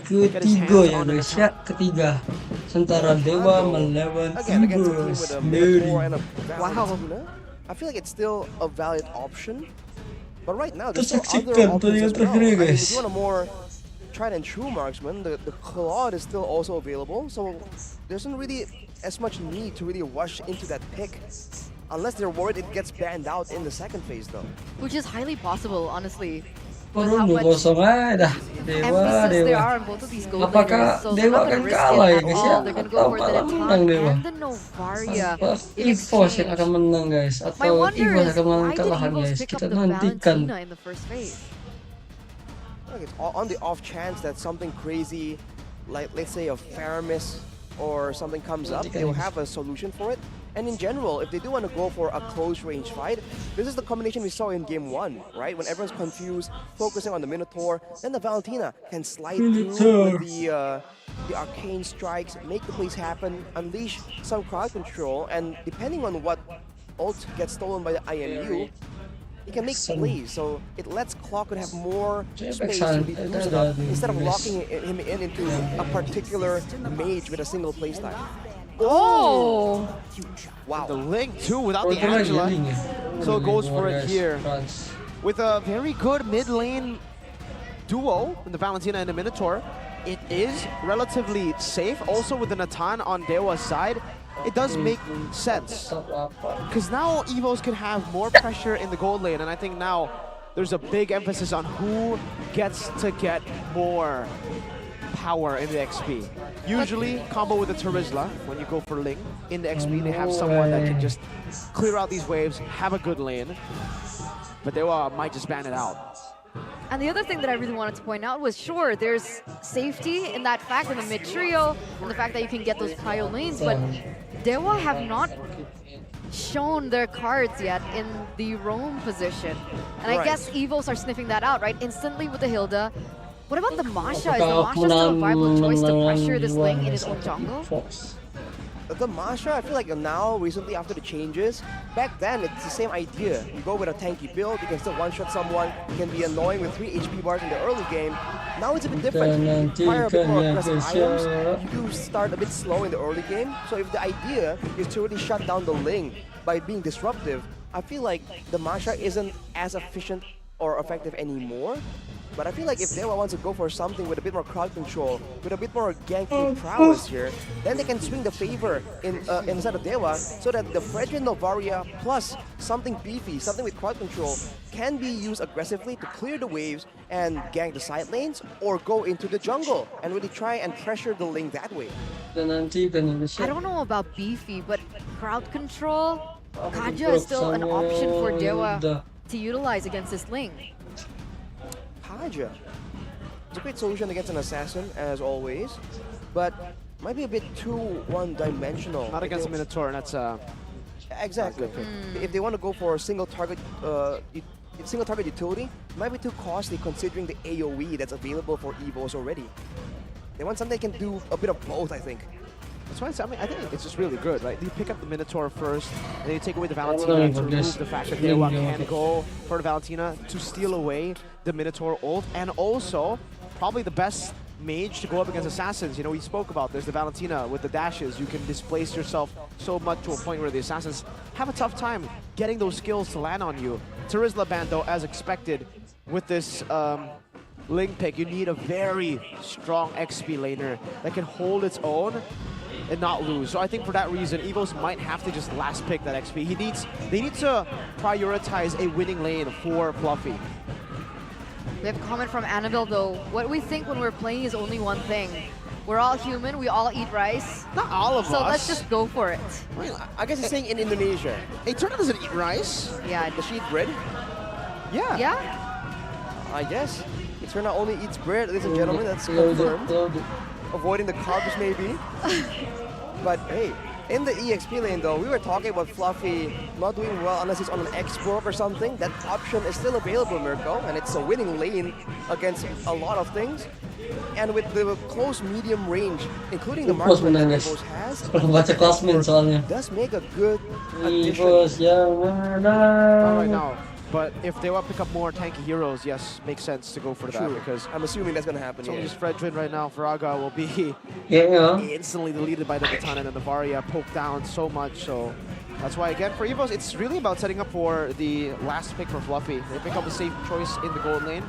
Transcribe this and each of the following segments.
ketiga ya guys ya, ketiga antara Dewa melawan Again, against a team Evos with a dari. Minotaur and a Wow. Valentina, I feel like it's still a valid option. But right now, there's Terus still other saksikan options pertandingan as well. terakhir ya I mean, guys. if you want a more tried and true marksman, the Claude is still also available. So there isn't really as much need to really rush into that pick. Unless they're worried it gets banned out in the second phase though. Which is highly possible, honestly. With how Perlu much kosong aja dah. Dewa, emphasis there Dewa. are on both of these gold Apakah laners, so Dewa they're not akan gonna risk kalah it ya at guys all. ya? They're gonna Atau go for the malah Anatar menang Dewa? and the Novaria Apa in Evos yang akan exchange. menang guys? My Atau wonder Evos is, akan menang why did kalahan Evos guys? pick Kita up the nantikan. Valentina in the first phase? Like it's on the off chance that something crazy, like let's say a Faramis or something comes up, they'll have a solution for it. And in general, if they do want to go for a close range fight, this is the combination we saw in game 1, right? When everyone's confused, focusing on the Minotaur, then the Valentina can slide through with the arcane strikes, make the plays happen, unleash some crowd control, and depending on what ult gets stolen by the IMU, he can make plays, so it lets Clock have more space to be do stuff instead of locking him in into a particular mage with a single playstyle. Oh! Wow. The link too without the Order lagi Angela. link ya. So it goes for Guys, it here. France. With a very good mid lane duo, the Valentina and the Minotaur, it is relatively safe. Also with the Natan on Dewa's side, it does make sense. Top apa? Because now Evos can have more pressure in the gold lane, and I think now there's a big emphasis on who gets to get more power in the XP. Usually, combo with the Terizla, when you go for Ling, in the XP, they have someone that can just clear out these waves, have a good lane. But they might just ban it out. And the other thing that I really wanted to point out was, sure, there's safety in that fact in the mid trio, and the fact that you can get those prio lanes, but Dewa have not shown their cards yet in the roam position. And I Right. guess Evos are sniffing that out, right? Instantly with the Hilda. What about the Masha? Is the Apakah Masha still a viable choice to menang pressure this dua lane in his satu own jungle? Fox? The Masha, I feel like now, recently after the changes, back then it's the same idea. You go with a tanky build, you can still one-shot someone, you can be annoying with 3 HP bars in the early game. Now it's a bit different. You fire a bit more aggressive items, you do start a bit slow in the early game. So if the idea is to really shut down the Ling by being disruptive, I feel like the Masha isn't as efficient or effective anymore. But I feel like if Dewa wants to go for something with a bit more crowd control, with a bit more ganking prowess here, then they can swing the favor inside of Dewa so that the fragile Novaria plus something beefy, something with crowd control, can be used aggressively to clear the waves and gank the side lanes or go into the jungle and really try and pressure the lane that way. Dan nanti kan I don't know about beefy, but crowd control, Kaja is still an option for Dewa to utilize against this Ling. Kaja. It's a great solution against an assassin, as always, but might be a bit too one-dimensional. Not against a Minotaur, and that's Exactly. If they want to go for a single target utility, it might be too costly considering the AoE that's available for Evos already. They want something that can do a bit of both, I think. That's why I think it's just really good, right? You pick up the Minotaur first, and then you take away the Valentina to remove the fact that Dewa can go for the Valentina to steal away the Minotaur ult, and also probably the best mage to go up against assassins. You know, we spoke about there's the Valentina with the dashes. You can displace yourself so much to a point where the assassins have a tough time getting those skills to land on you. Terizla ban though, as expected, with this Ling pick, you need a very strong XP laner that can hold its own and not lose. So I think for that reason, Evos might have to just last pick that XP. They need to prioritize a winning lane for Fluffy. We have a comment from Annabelle though. What we think when we're playing is only one thing. We're all human, we all eat rice. Not all of us. So let's just go for it. I guess he's saying in Indonesia. Eterna doesn't eat rice. Yeah. Does she eat bread? Yeah. Yeah? I guess. Eterna only eats bread, ladies and gentlemen, that's confirmed. Avoiding the carbs maybe. But hey, in the EXP lane though, we were talking about Fluffy not doing well unless he's on an X-Broke or something. That option is still available, Mirko, and it's a winning lane against a lot of things. And with the close medium range, including the Evos marksman that menang, guys. Evos has, Kalau baca klasmen soalnya. does make a good addition. Evos yang All right, menang. now But if Dewa pick up more tanky heroes, yes, makes sense to go for that True. because I'm assuming that's gonna happen. it's only Yeah. just Fredrin right now. Faraga will be Yeah. instantly deleted by the Baton and the Navaria poked down so much. So that's why, again, for Evos, it's really about setting up for the last pick for Fluffy. They pick up a safe choice in the gold lane.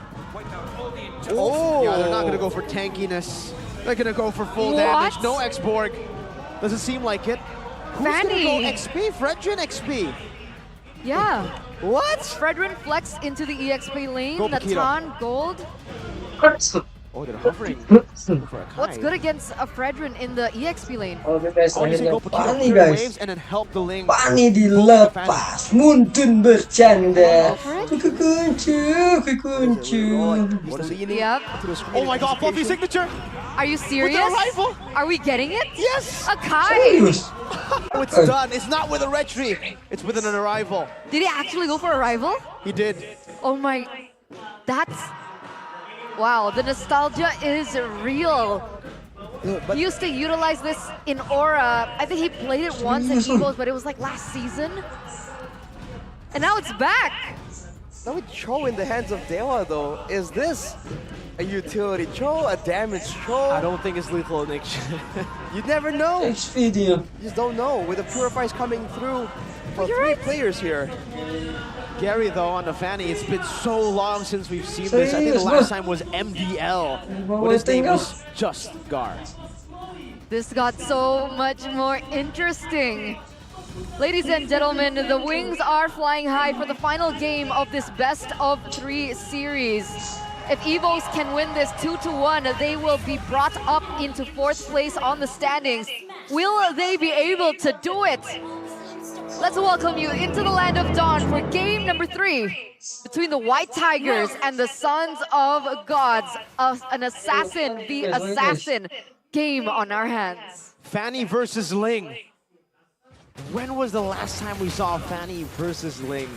Oh! Yeah, they're not going to go for tankiness. They're going to go for full What? damage. No X-Borg. Doesn't seem like it. Who's going to Fanny. go XP? Fredrin XP. Yeah. What? Fredrin flex into the EXP lane. Go, Paquito. Natan gold. Oh, they're hovering for a What's Kai. good against a Fredrin in the EXP lane? Oke guys, I want to say go akhirnya Paquito, Fanny clear guys. waves and then help the lane. Fanny dilepas, Muntun bercanda. Fred? Kukuncu. He's leaning Yep. to the screen Oh my god, Fluffy anticipation. signature! Are you serious? arrival? Are we getting it? Yes! A Kai! Serius? Oh, it's done. It's not with a retry. It's with an arrival. Did he actually go for a rival? He did. Oh my, that's, wow, the nostalgia is real. Yeah, but He used to utilize this in Aura. I think he played it once in Evos, but it was like last season. And now it's back. now with Cho in the hands of Dewa though, is this a utility Cho, a damage Cho? I don't think it's lethal in action. You never know. Next video. You just don't know. With the Purifiers coming through for You're 3 right. players here. Gary, though, on the Fanny, it's been so long since we've seen this. I think the Serious, last bro? time was MDL, What when his name thing was just Gar. This got so much more interesting. Ladies and gentlemen, the wings are flying high for the final game of this best of 3 series. If Evos can win this 2-1, they will be brought up into 4th place on the standings. Will they be able to do it? Let's welcome you into the land of dawn for game number 3 between the White Tigers and the Sons of Gods. An assassin v assassin game on our hands. Fanny versus Ling. When was the last time we saw Fanny versus Ling?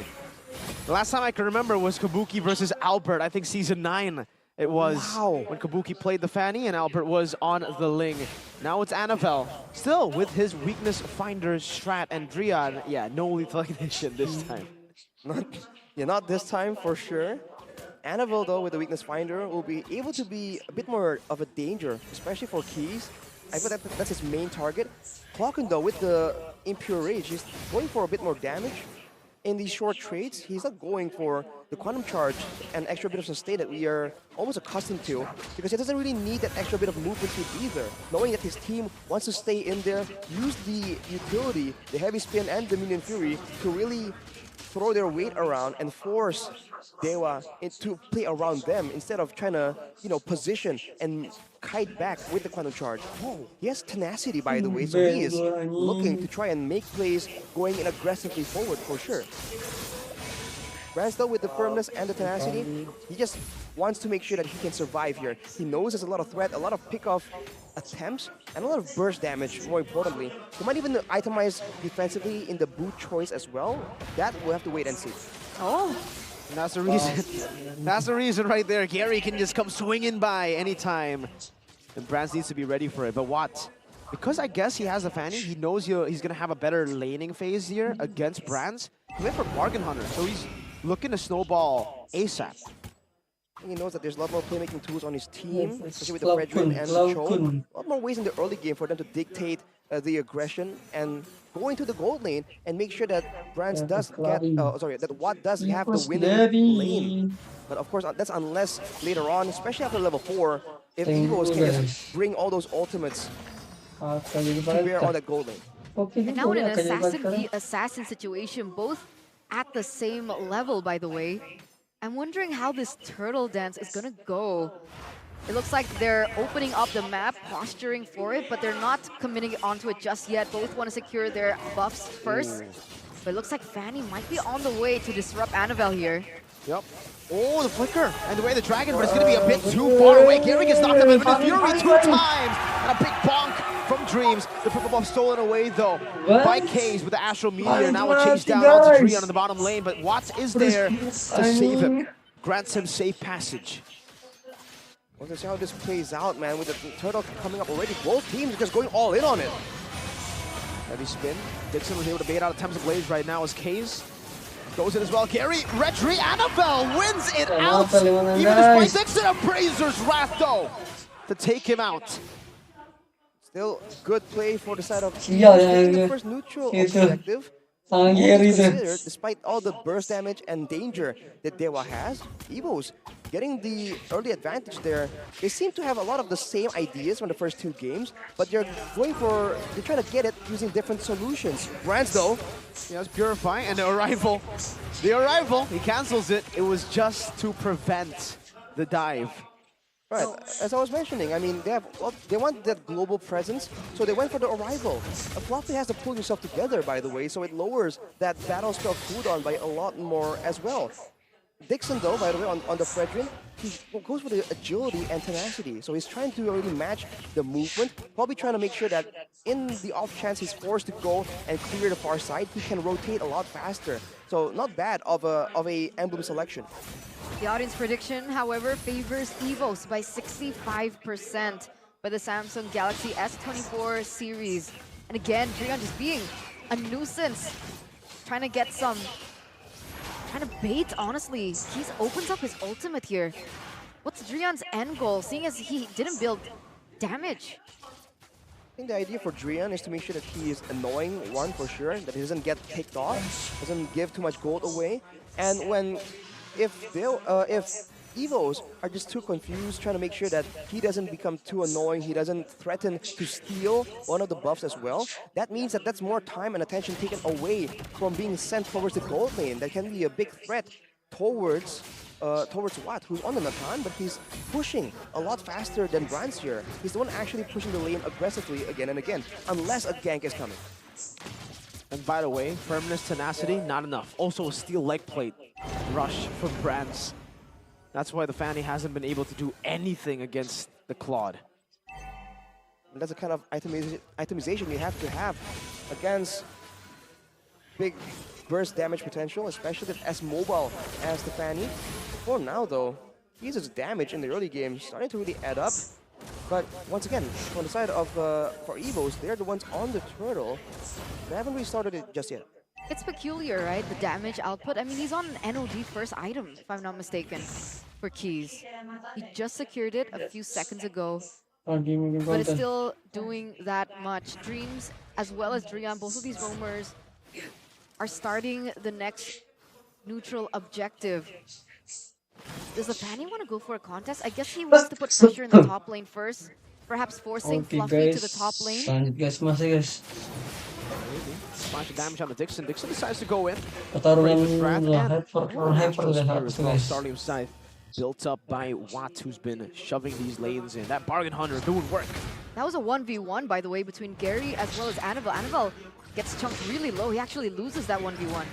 The last time I can remember was Kabuki versus Albert. I think season 9 it was. Wow. When Kabuki played the Fanny and Albert was on the Ling. Now it's Annabelle. Still with his weakness finder strat and Drian. Yeah, no lethal ignition this time. Not this time for sure. Annabelle though with the weakness finder will be able to be a bit more of a danger, especially for Keys. I feel that that's his main target. Clocken though with the Impure Rage, he's going for a bit more damage. In these short trades, he's not going for the quantum charge and extra bit of sustain that we are almost accustomed to, because he doesn't really need that extra bit of movement speed either. Knowing that his team wants to stay in there, use the utility, the heavy spin and the minion fury to really throw their weight around and force Dewa to play around them instead of trying to, position and kite back with the quantum charge. He has tenacity, by the way, so he is looking to try and make plays going in aggressively forward for sure. Brands though with the firmness and the tenacity, he just wants to make sure that he can survive here. He knows there's a lot of threat, a lot of pick-off attempts, and a lot of burst damage, more importantly. He might even itemize defensively in the boot choice as well. That we'll have to wait and see. Oh, And that's the reason. That's the reason right there. Gary can just come swinging by anytime. And Brands needs to be ready for it. But what? Because I guess he has a Fanny, he knows he's going to have a better laning phase here against Brands. He went for Bargain Hunter, so he's looking to snowball ASAP. He knows that there's a lot more playmaking tools on his team, especially with the Fredrin and the Cho. A lot more ways in the early game for them to dictate the aggression and go into the gold lane and make sure that Brands does get, that Watt does have the winning lane. But of course, that's unless later on, especially after level 4, if Evos can just bring all those ultimates to bear on that gold lane. and now in an assassin v assassin situation, both at the same level, by the way. I'm wondering how this turtle dance is gonna go. It looks like they're opening up the map, posturing for it, but they're not committing onto it just yet. Both want to secure their buffs first. But it looks like Fanny might be on the way to disrupt Annabelle here. Yep. Oh, the flicker and the way the dragon, but it's going to be a bit too far away. Gary gets knocked out with the Fury 2 times. And a big bonk from Dreams. The purple buff stolen away though by Kaze with the Astral Meteor. Now a chase down onto Drian on the bottom lane, but Watts is there to save him. Grants him safe passage. We're gonna see how this plays out, man, with the turtle coming up already. Both teams just going all in on it. Heavy spin. Dixon was able to bait out attempts of Blaze right now as Kaze. Goes in as well. Gary, Retri, Annabelle wins it out. Annabelle, Even nice. despite Dixon Appraiser's wrath though, to take him out. Still good play for the side of Yeah, taking the yeah. first neutral Itu. objective. Tangan All Gary things tuh. considered, despite all the burst damage and danger that Dewa has, Evos getting the early advantage there. They seem to have a lot of the same ideas from the first two games, but they're trying to get it using different solutions. Brands though, Yes, Purify and the arrival. The arrival, he cancels it. It was just to prevent the dive. right, as I was mentioning, I mean, they want that global presence, so they went for the arrival. A Fluffy has to pull yourself together, by the way, so it lowers that battle spell cooldown by a lot more as well. Dixon, though, by the way, on the Fredrin, he goes for the agility and tenacity. So he's trying to really match the movement, probably trying to make sure that in the off chance he's forced to go and clear the far side, he can rotate a lot faster. So not bad of a emblem selection. The audience prediction, however, favors Evos by 65% by the Samsung Galaxy S24 series. And again, Drian just being a nuisance, trying to get some, trying to bait, honestly. He opens up his ultimate here. What's Drian's end goal, seeing as he didn't build damage? I think the idea for Drian is to make sure that he is annoying, one for sure, that he doesn't get picked off, doesn't give too much gold away. And if Evos are just too confused, trying to make sure that he doesn't become too annoying, he doesn't threaten to steal one of the buffs as well, that means that that's more time and attention taken away from being sent towards the gold lane. That can be a big threat towards Watt, who's on the Natan, but he's pushing a lot faster than Brands here. He's the one actually pushing the lane aggressively again and again, unless a gank is coming. And by the way, firmness, tenacity, not enough. Also a steel leg plate rush from Brands. That's why the Fanny hasn't been able to do anything against the Claude. And that's the kind of itemization you have to have against big burst damage potential, especially if as mobile as the Fanny. For now though, Kiza's damage in the early game starting to really add up. But once again, on the side of for Evos, they're the ones on the turtle. They haven't restarted it just yet. It's peculiar, right? The damage output. I mean, he's on an NOD first item, if I'm not mistaken, for Keys. He just secured it a few seconds ago, but it's still doing that much. Dreams, as well as Drian, both of these roamers are starting the next neutral objective. Does the Fanny want to go for a contest? I guess he wants to put pressure in the top lane first, perhaps forcing Okay, Fluffy guys. to the top lane. Lanjut guys, masih guys. Splash of damage on the Dixon. Dixon decides to go in. Pertarungan Brave Wrath and hyper guys, harus guys. Starlium Scythe built up by Watt, who's been shoving these lanes in. That Bargain Hunter doing work. That was a 1v1, by the way, between Gary as well as Annabelle. Annabelle gets chunked really low. He actually loses that 1v1.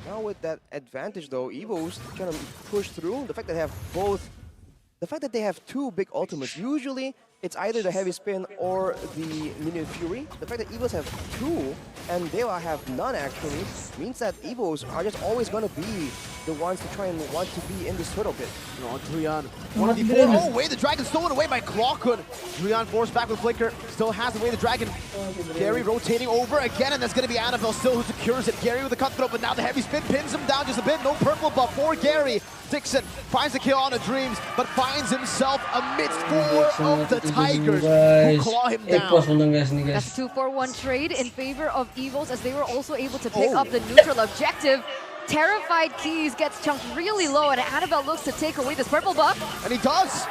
Now with that advantage though, Evos trying to push through. The fact that they have two big ultimates. Usually it's either the heavy spin or the minion fury. The fact that Evos have two and Dewa have none actually means that Evos are just always gonna be the ones to try and want to be in this turtle pit. On Drian. 1v4. Oh, wait, the dragon stolen away by Clawhood. Drian forced back with Flicker. Still has away the dragon. Gary rotating over again, and that's going to be Annabelle still who secures it. Gary with the cutthroat, but now the heavy spin pins him down just a bit. No purple buff for Gary. Dixon finds the kill on the Dreams, but finds himself amidst four of the Tigers who claw him Evos down. menang guys nih guys. That's a 2-4-1 trade in favor of Evos, as they were also able to pick up the neutral objective. Terrified Keys gets chunked really low, and Annabelle looks to take away this purple buff. And he does.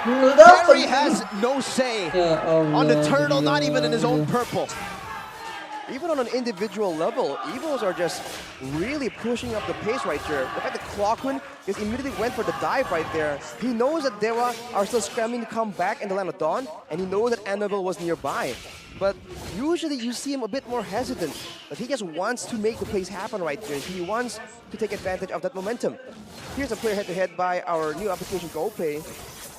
Gary Gary has no say Ya on the Allah, turtle, not gila. even in his own purple. Even on an individual level, Evos are just really pushing up the pace right here. The fact that Clockman just immediately went for the dive right there. He knows that Dewa are still scrambling to come back in the Land of Dawn, and he knows that Annabelle was nearby. But usually you see him a bit more hesitant. But he just wants to make the plays happen right there. He wants to take advantage of that momentum. Here's a player head-to-head by our new application, GoPay.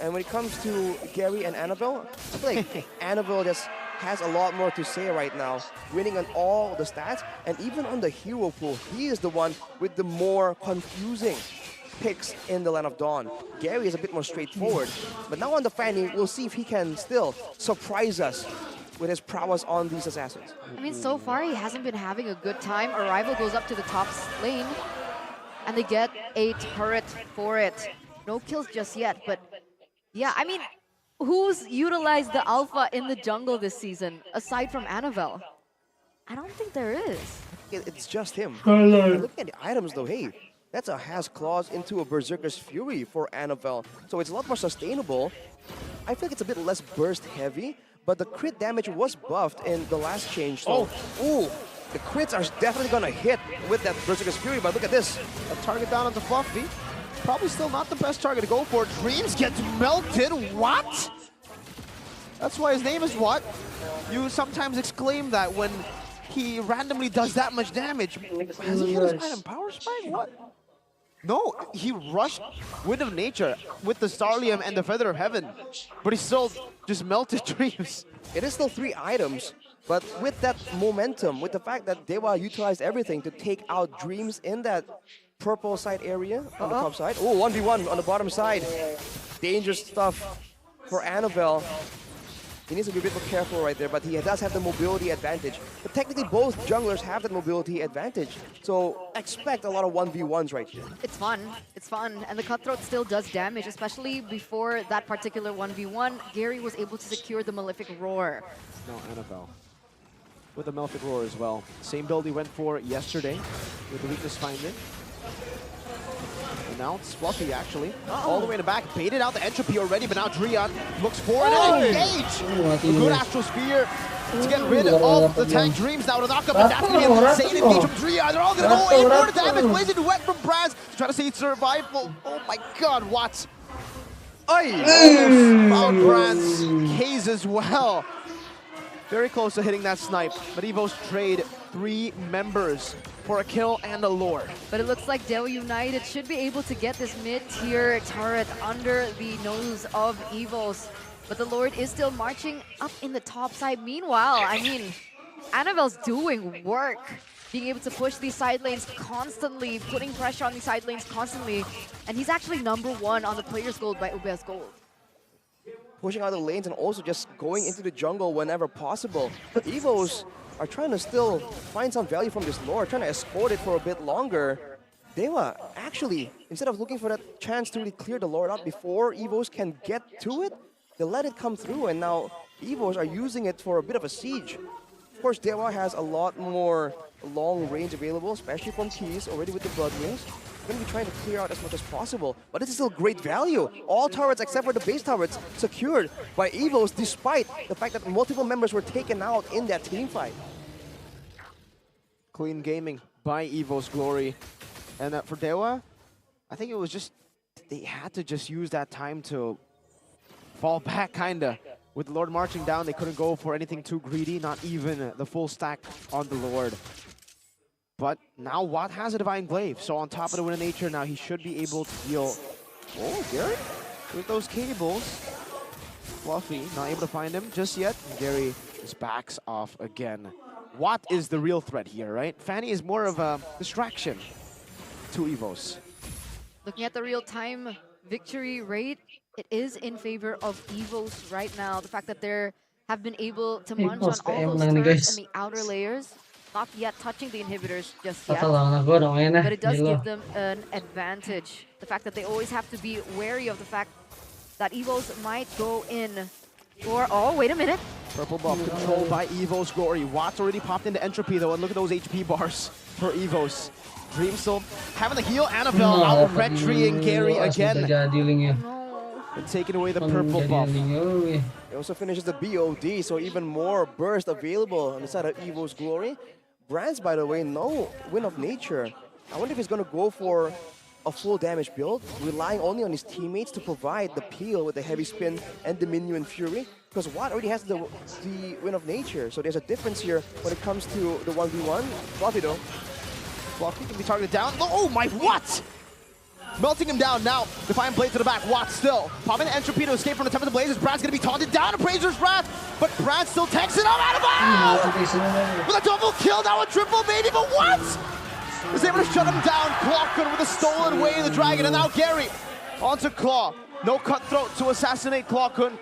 And when it comes to Gary and Annabelle, I feel like Annabelle just has a lot more to say right now, winning on all the stats, and even on the hero pool, he is the one with the more confusing picks in the Land of Dawn. Gary is a bit more straightforward, but now on the Fanny, we'll see if he can still surprise us with his prowess on these assassins. I mean, so far he hasn't been having a good time. Arrival goes up to the top lane, and they get a turret for it. No kills just yet, but yeah, I mean, who's utilized the alpha in the jungle this season aside from Annabelle? I don't think there is. It's just him. Hello. Look at the items though, hey, that's a Has Claws into a Berserker's Fury for Annabelle. So it's a lot more sustainable. I feel like it's a bit less burst heavy, but the crit damage was buffed in the last change. So, ooh, the crits are definitely gonna hit with that Berserker's Fury, but look at this. A target down onto Fluffy. Probably still not the best target to go for. Dreams gets melted. What? That's why his name is what? You sometimes exclaim that when he randomly does that much damage. Has he hit his item power spike? What? No, he rushed Wind of Nature with the Starlium and the Feather of Heaven, but he still just melted Dreams. It is still 3 items, but with that momentum, with the fact that Dewa utilized everything to take out Dreams in that purple side area on the top side. Oh, 1v1 on the bottom side. Dangerous stuff for Annabelle. He needs to be a bit more careful right there, but he does have the mobility advantage. But technically, both junglers have that mobility advantage. So expect a lot of 1v1s right here. It's fun. It's fun. And the Cutthroat still does damage, especially before that particular 1v1. Gary was able to secure the Malefic Roar. No, Annabelle. With the Malefic Roar as well. Same build he went for yesterday with the Weakness Finder. And now it's Fluffy, actually. All the way in the back. Baited out the Entropy already, but now Drian looks for it and engage! A good Astral Spear to get rid of the tank Dreams now to knock up, and that's going to be an insane engage from Drian. They're all going to go in for the damage. Blazing Wet from Braz. Trying to see survival. Oh my god, what? Found Braz. Case as well. Very close to hitting that snipe, but Evos trade 3 members for a kill and a Lord. But it looks like Dewa United should be able to get this mid-tier turret under the nose of Evos. But the Lord is still marching up in the top side. Meanwhile, I mean, Annabelle's doing work, being able to push these side lanes constantly, putting pressure on these side lanes constantly. And he's actually #1 on the player's gold by Ube's gold. Pushing out the lanes and also just going into the jungle whenever possible. Evos are trying to still find some value from this Lord, trying to escort it for a bit longer. Dewa, actually, instead of looking for that chance to really clear the Lord out before Evos can get to it, they let it come through, and now Evos are using it for a bit of a siege. Of course, Dewa has a lot more long range available, especially from Keys, already with the Blood Wings. Going to be trying to clear out as much as possible, but this is still great value. All turrets except for the base turrets secured by Evos, despite the fact that multiple members were taken out in that team fight. Clean gaming by Evos Glory. And for Dewa, I think it was just, they had to just use that time to fall back, kinda. With the Lord marching down, they couldn't go for anything too greedy, not even the full stack on the Lord. But now Watt has a Divine Glaive, so on top of the Wind of Nature, now he should be able to deal. Oh, Gary with those cables. Fluffy, not able to find him just yet. Gary just backs off again. Watt is the real threat here, right? Fanny is more of a distraction to Evos. Looking at the real-time victory rate, it is in favor of Evos right now. The fact that they have been able to munch on all those turrets in the outer layers. Not yet touching the inhibitors just yet, but it does give them an advantage. The fact that they always have to be wary of the fact that Evos might go in for, oh, wait a minute. Purple buff controlled by Evos Glory. Watt's already popped into Entropy though, and look at those HP bars for Evos. Dream still having the heal. Annabelle out retreating Gary again. And taking away the purple buff. It also finishes the BOD, so even more burst available on the side of Evos Glory. Brands, by the way, no Wind of Nature. I wonder if he's going to go for a full damage build, relying only on his teammates to provide the peel with the heavy spin and the Minion Fury, because Watt already has the Wind of Nature, so there's a difference here when it comes to the 1v1. Fluffy though. Fluffy can be targeted down. Oh my, what? Melting him down now. Defiant Blade to the back. Watt still popping the Entropy to escape from the Temple of the Blazes. Brad's gonna be taunted down. Appraiser's Wrath, but Brad still takes it up out of bounds! With a double kill, now a triple maybe, but what? Was able to shut him down. Clawkun with a stolen way of the dragon, and now Gary onto Claw. No Cutthroat to assassinate Clawkun,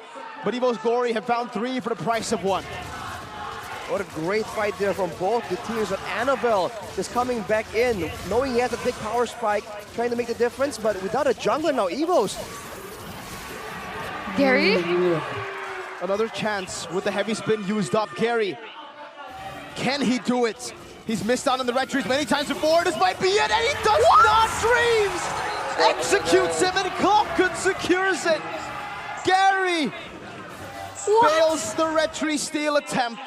but Evos Glory have found 3 for the price of 1. What a great fight there from both the teams. But Annabelle just coming back in, knowing he has a big power spike, trying to make the difference, but without a jungler now, Evos. Gary? Another chance with the heavy spin used up. Gary, can he do it? He's missed out on the red trees many times before. This might be it, and he does not. Dreams executes him, and Klokken secures it. Gary fails the red tree steal attempt.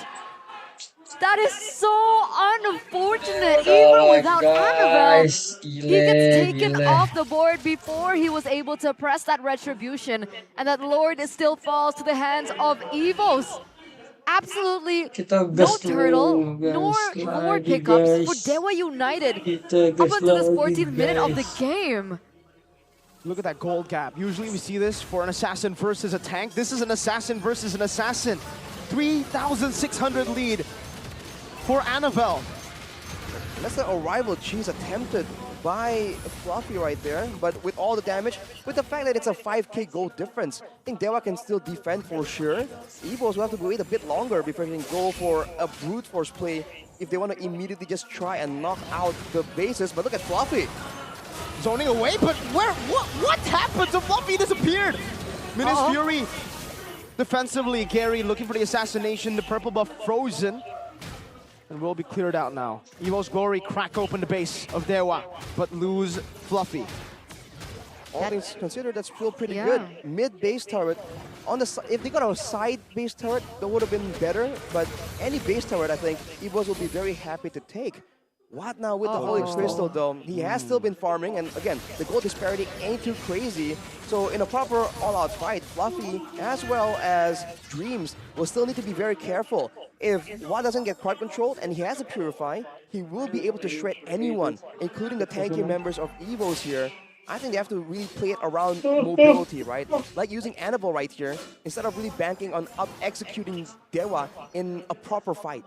That is so unfortunate. Even without Annabelle, he gets taken off the board before he was able to press that retribution, and that Lord still falls to the hands of Evos. Absolutely no turtle, nor pickups for Dewa United up until the 14th minute of the game. Look at that gold gap. Usually we see this for an assassin versus a tank. This is an assassin versus an assassin. 3,600 lead for Annabelle. That's the arrival cheese attempted by Fluffy right there, but with all the damage, with the fact that it's a 5k gold difference, I think Dewa can still defend for sure. Evos will have to wait a bit longer before they can go for a brute force play if they want to immediately just try and knock out the bases. But look at Fluffy. Zoning away, but what happened to Fluffy? Disappeared. Minas Fury defensively. Gary looking for the assassination. The purple buff frozen. And will be cleared out now. Evo's Glory crack open the base of Dewa, but lose Fluffy. All things considered, that's still pretty good. Mid base turret. On the if they got a side base turret, that would have been better. But any base turret, I think Evos will be very happy to take. What now with the Holy Crystal though? He has still been farming, and again, the gold disparity ain't too crazy. So in a proper all-out fight, Fluffy as well as Dreams will still need to be very careful. If Watt doesn't get crowd controlled and he has a Purify, he will be able to shred anyone, including the tanky members of Evos here. I think they have to really play it around mobility, right? Like using Annabelle right here, instead of really banking on executing Dewa in a proper fight.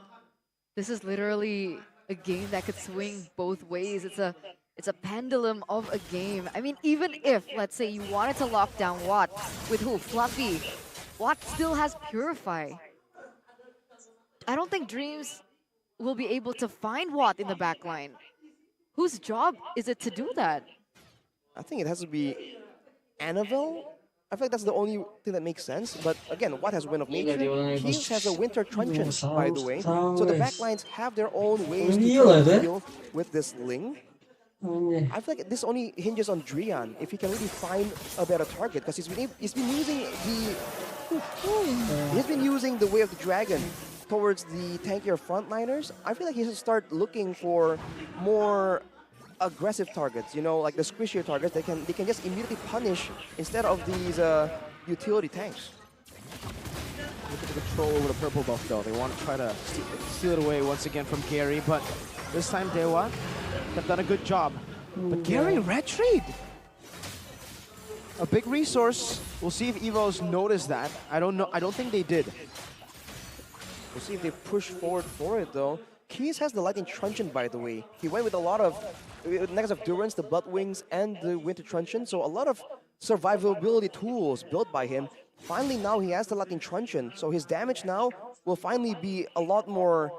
This is literally a game that could swing both ways. It's a pendulum of a game. I mean, even if, let's say, you wanted to lock down Watt with who? Fluffy. Watt still has Purify. I don't think Dreams will be able to find Watt in the backline. Whose job is it to do that? I think it has to be Annabelle. I feel like that's the only thing that makes sense. But again, Watt has Wind of Nature. Keys has a Winter Truncheon, by the way. So the backlines have their own ways to deal with this Ling. I feel like this only hinges on Drian if he can really find a better target, because he's been using the Way of the Dragon towards the tankier frontliners. I feel like he should start looking for more aggressive targets, you know, like the squishier targets they can just immediately punish instead of these utility tanks. Look at the control over the purple buff though. They want to try to steal it away once again from Gary, but this time Dewa have done a good job. But Gary retreat. A big resource. We'll see if Evos noticed that. I don't know. I don't think they did. We'll see if they push forward for it though. Keys has the Lightning Truncheon, by the way. He went with a lot of negative Durance, the Blood Wings, and the Winter Truncheon. So a lot of survivability tools built by him. Finally, now he has the Lightning Truncheon. So his damage now will finally be a lot more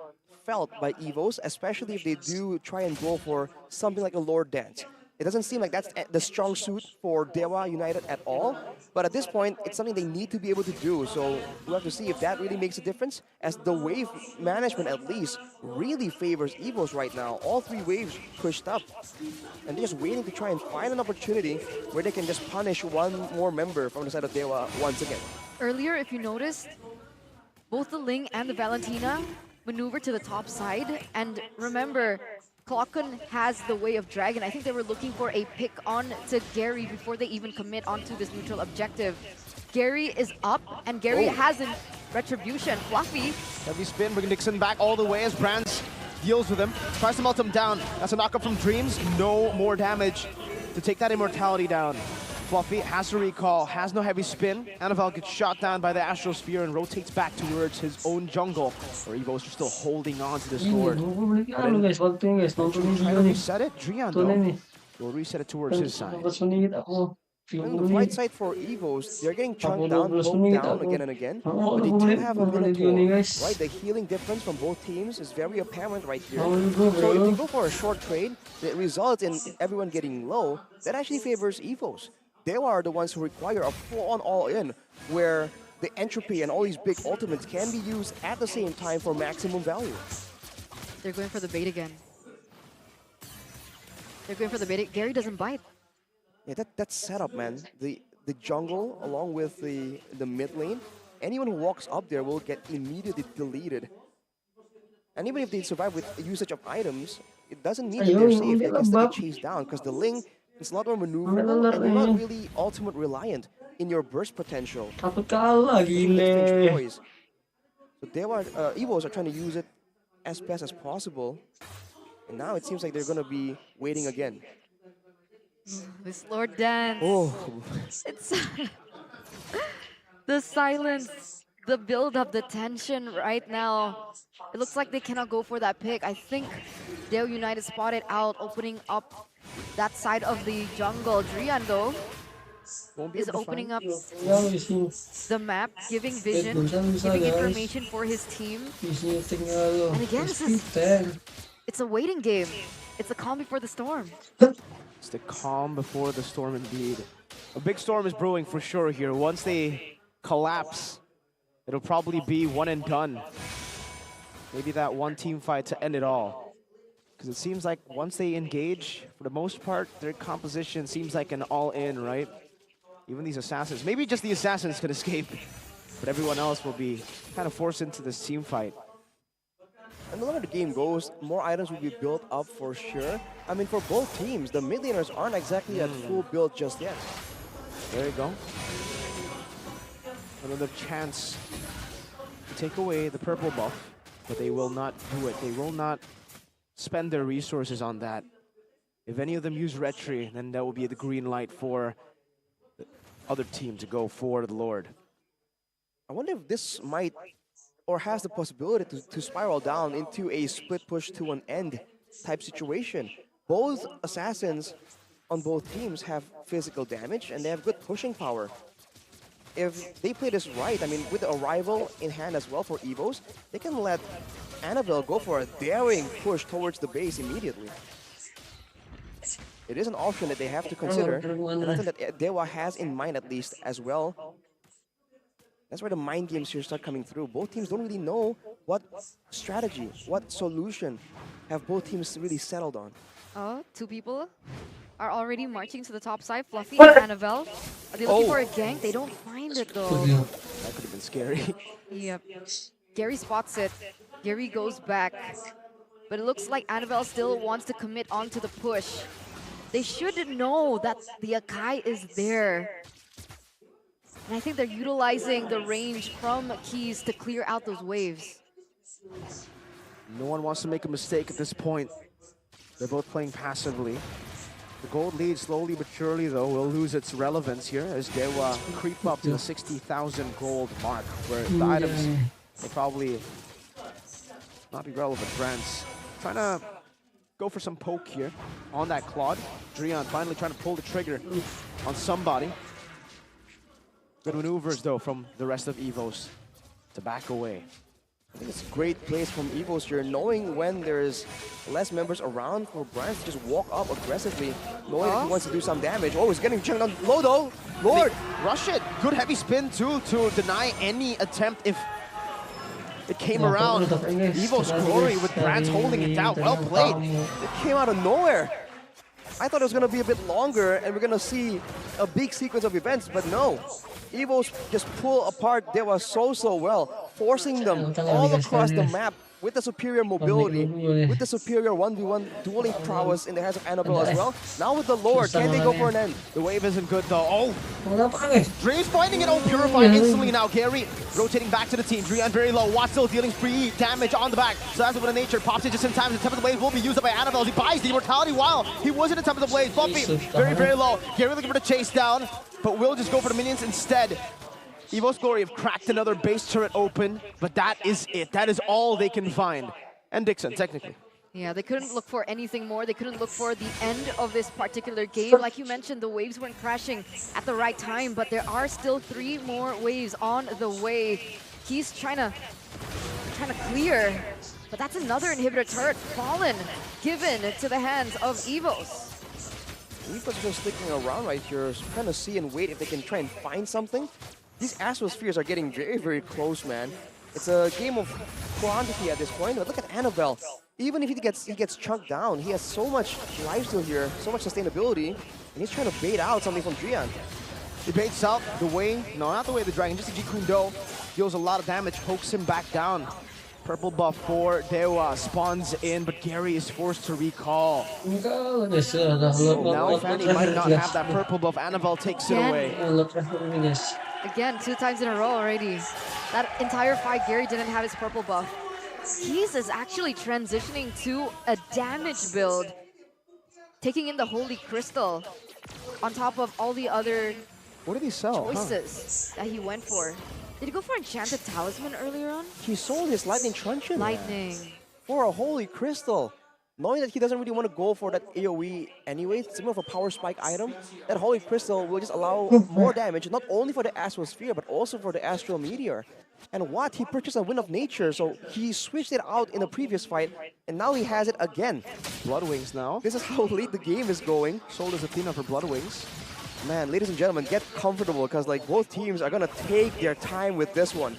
felt by Evos, especially if they do try and go for something like a Lord Dance. It doesn't seem like that's the strong suit for Dewa United at all, but at this point, it's something they need to be able to do. So we'll have to see if that really makes a difference, as the wave management at least really favors Evos right now. All three waves pushed up, and they're just waiting to try and find an opportunity where they can just punish one more member from the side of Dewa once again. Earlier, if you noticed, both the Ling and the Valentina maneuver to the top side, and remember, Klokken has the Way of Dragon. I think they were looking for a pick on to Gary before they even commit onto this neutral objective. Gary is up, and Gary has a retribution. Fluffy. Heavy spin, bringing Nixon back all the way as Brands deals with him. Tries to melt him down. That's a knockup from Dreams. No more damage to take that immortality down. Fluffy has to recall, has no heavy spin. Annabelle gets shot down by the Astral Sphere and rotates back towards his own jungle, where Evos are still holding on to this sword. Try to reset it. Drian, though, will reset it towards his side. On the bright side for Evos, they're getting chunked down, 12 poked menit down ako. again and again. Ako, But they ako do ulit, have a babalik yun Minotaur, guys. right? The healing difference from both teams is very apparent right here. Bawal ko, So if bro. you go for a short trade that results in everyone getting low, that actually favors Evos. They are the ones who require a full-on all-in, where the entropy and all these big ultimates can be used at the same time for maximum value. They're going for the bait again. They're going for the bait. Gary doesn't bite. Yeah, that's setup, man. The jungle along with the mid lane, anyone who walks up there will get immediately deleted. And even if they survive with usage of items, it doesn't mean that they're Ayun, safe. They hindi can still ba? get chased down because the Ling is a lot more maneuverable and you're not really ultimate reliant in your burst potential. Takot ka lagi With exchange le. poise. So Evos are trying to use it as best as possible. And now it seems like they're going to be waiting again. This Lord Dance. Oh, It's the silence, the build up, the tension right now. It looks like they cannot go for that pick. I think Dewa United spotted out, opening up that side of the jungle. Drian though won't be is able to opening find- up Yan, gising. the map, giving vision, Bisa, giving guys. information for his team. Gising yung tingalo. And again, this is- It's a waiting game. It's a calm before the storm. It's the calm before the storm indeed. A big storm is brewing for sure here. Once they collapse, it'll probably be one and done. Maybe that one team fight to end it all. Because it seems like once they engage, for the most part, their composition seems like an all-in, right? Even these assassins. Maybe just the assassins could escape, but everyone else will be kind of forced into this team fight. And the longer the game goes, more items will be built up for sure. I mean, for both teams, the mid laners aren't exactly at full build just yet. There you go. Another chance to take away the purple buff, but they will not do it. They will not spend their resources on that. If any of them use Retri, then that will be the green light for the other team to go for the Lord. I wonder if this might or has the possibility to spiral down into a split push to an end type situation. Both assassins on both teams have physical damage and they have good pushing power. If they play this right, I mean, with the arrival in hand as well for Evos, they can let Annabelle go for a daring push towards the base immediately. It is an option that they have to consider, and I think that Dewa has in mind at least as well. That's where the mind games here start coming through. Both teams don't really know what strategy, what solution have both teams really settled on. Oh, two people are already marching to the top side. Fluffy and Annabelle. Are they looking for a gank? They don't find it though. That could have been scary. Yep. Gary spots it. Gary goes back. But it looks like Annabelle still wants to commit onto the push. They should know that the Okey is there. And I think they're utilizing the range from Keys to clear out those waves. No one wants to make a mistake at this point. They're both playing passively. The gold lead, slowly but surely, though, will lose its relevance here as Dewa creep up to the 60,000 gold mark, where the items will probably not be relevant. Brands trying to go for some poke here on that Claude. Drian finally trying to pull the trigger on somebody. Good maneuvers, though, from the rest of Evos to back away. I think it's a great place from Evos here, knowing when there's less members around for Brands to just walk up aggressively, knowing if he wants to do some damage. Oh, he's getting chunked down low though. Lord! Rush it. Good heavy spin, too, to deny any attempt if it came around. Evos glory with Brands holding it down. Well played. It came out of nowhere. I thought it was going to be a bit longer and we're going to see a big sequence of events, but no. Evos just pull apart Dewa so well, forcing them all across the map with the superior mobility, with the superior 1v1 dueling prowess in the hands of Annabelle as well. Now with the Lord, can they go for an end? The wave isn't good, though. Oh, Wala pa kami. Dre's finding it. Oh, purified instantly now. Gary rotating back to the team. Drian very low. Watt still dealing free damage on the back. So that's what nature pops it just in time. The temp of the blade will be used up by Annabelle. He buys the immortality while he was in the temp of the blade. Buffy very low. Gary looking for the chase down, but will just go for the minions instead. Evos Glory have cracked another base turret open, but that is it. That is all they can find. And Dixon, technically. Yeah, they couldn't look for anything more. They couldn't look for the end of this particular game. Like you mentioned, the waves weren't crashing at the right time, but there are still 3 more waves on the way. He's trying to clear, but that's another inhibitor turret fallen, given to the hands of Evos. Evos are just sticking around right here, trying to see and wait if they can try and find something. These Astrospheres are getting very, very close, man. It's a game of quantity at this point, but look at Annabelle. Even if he gets chunked down, he has so much lifesteal here, so much sustainability, and he's trying to bait out something from Jian. He baits out the way, no, not the way of the dragon, just the Jikundo. Deals a lot of damage, pokes him back down. Purple buff for Dewa spawns in, but Gary is forced to recall. Enggak, guys. Udah Now lot Fanny might terakhir, not guys. have that purple buff. Annabelle takes it Again. away. Lot terakhir ini, guys. Again, 2 times in a row already. That entire fight, Gary didn't have his purple buff. Keys is actually transitioning to a damage build, taking in the Holy Crystal on top of all the other What did he sell? choices that he went for. Did he go for Enchanted Talisman earlier on? He sold his Lightning Truncheon Lightning. for a Holy Crystal. Knowing that he doesn't really want to go for that AoE anyway, it's more of a power spike item, that Holy Crystal will just allow more damage, not only for the Astrosphere, but also for the Astral Meteor. And what? He purchased a Wind of Nature, so he switched it out in the previous fight, and now he has it again. Blood Wings now. This is how late the game is going. Sold as Athena for Blood Wings. Man, ladies and gentlemen, get comfortable, because like both teams are gonna take their time with this one.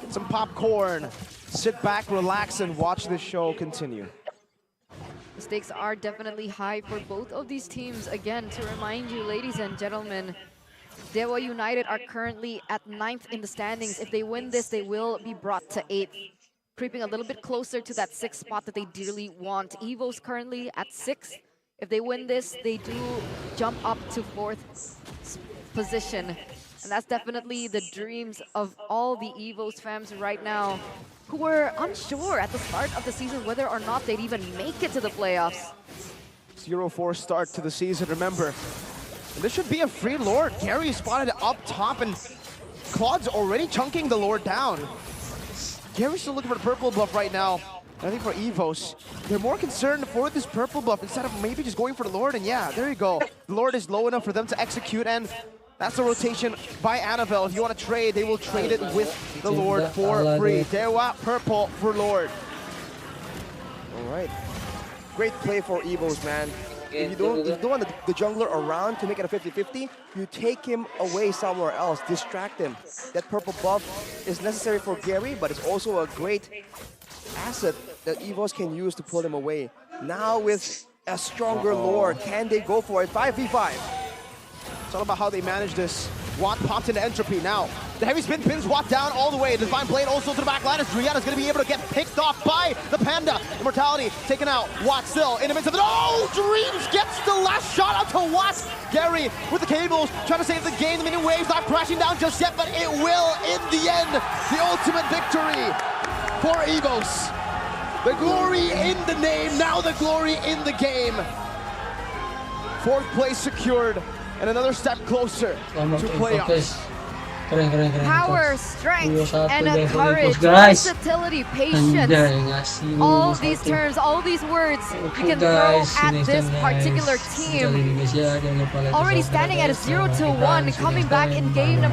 Get some popcorn. Sit back, relax, and watch this show continue. The stakes are definitely high for both of these teams. Again, to remind you, ladies and gentlemen, Dewa United are currently at 9th in the standings. If they win this, they will be brought to 8th, creeping a little bit closer to that 6th spot that they dearly want. Evos currently at 6th. If they win this, they do jump up to 4th position. And that's definitely the dreams of all the Evos fans right now, who were unsure at the start of the season whether or not they'd even make it to the playoffs. 0-4 start to the season, remember. This should be a free Lord. Gary spotted up top, and Claude's already chunking the Lord down. Gary's still looking for the purple buff right now. And I think for Evos, they're more concerned for this purple buff instead of maybe just going for the Lord. And yeah, there you go. The Lord is low enough for them to execute, and that's a rotation by Annabelle. If you want to trade, they will trade it with the Lord for free. Dewa, purple for Lord. All right. Great play for Evos, man. If you don't want the jungler around to make it a 50-50, you take him away somewhere else, distract him. That purple buff is necessary for Gary, but it's also a great asset that Evos can use to pull him away. Now with a stronger Lord, can they go for it? 5v5. It's all about how they manage this. Watt popped into Entropy now. The heavy spin pins Watt down all the way. The Divine Blade also to the back line as Driana's going to be able to get picked off by the Panda. Immortality taken out. Watt still in the midst of it. Oh, Dreams gets the last shot out to Watt. Gary with the cables trying to save the game. The minion waves not crashing down just yet, but it will in the end. The ultimate victory for Evos. The glory in the name, now the glory in the game. 4th place secured. And another step closer to playoffs. Keren. Power, strength, 2-1 and dari courage, Evos, guys. versatility, patience. Anjay, ngasih All 2-1. these terms, all these words you Oke, can throw guys, at ini this guys. particular Sekali team. lagi, guys, ya, jangan lupa like, Already subscribe, standing at a guys. Sampai 0-1, jumpa, coming see you back next in time. game Bye. number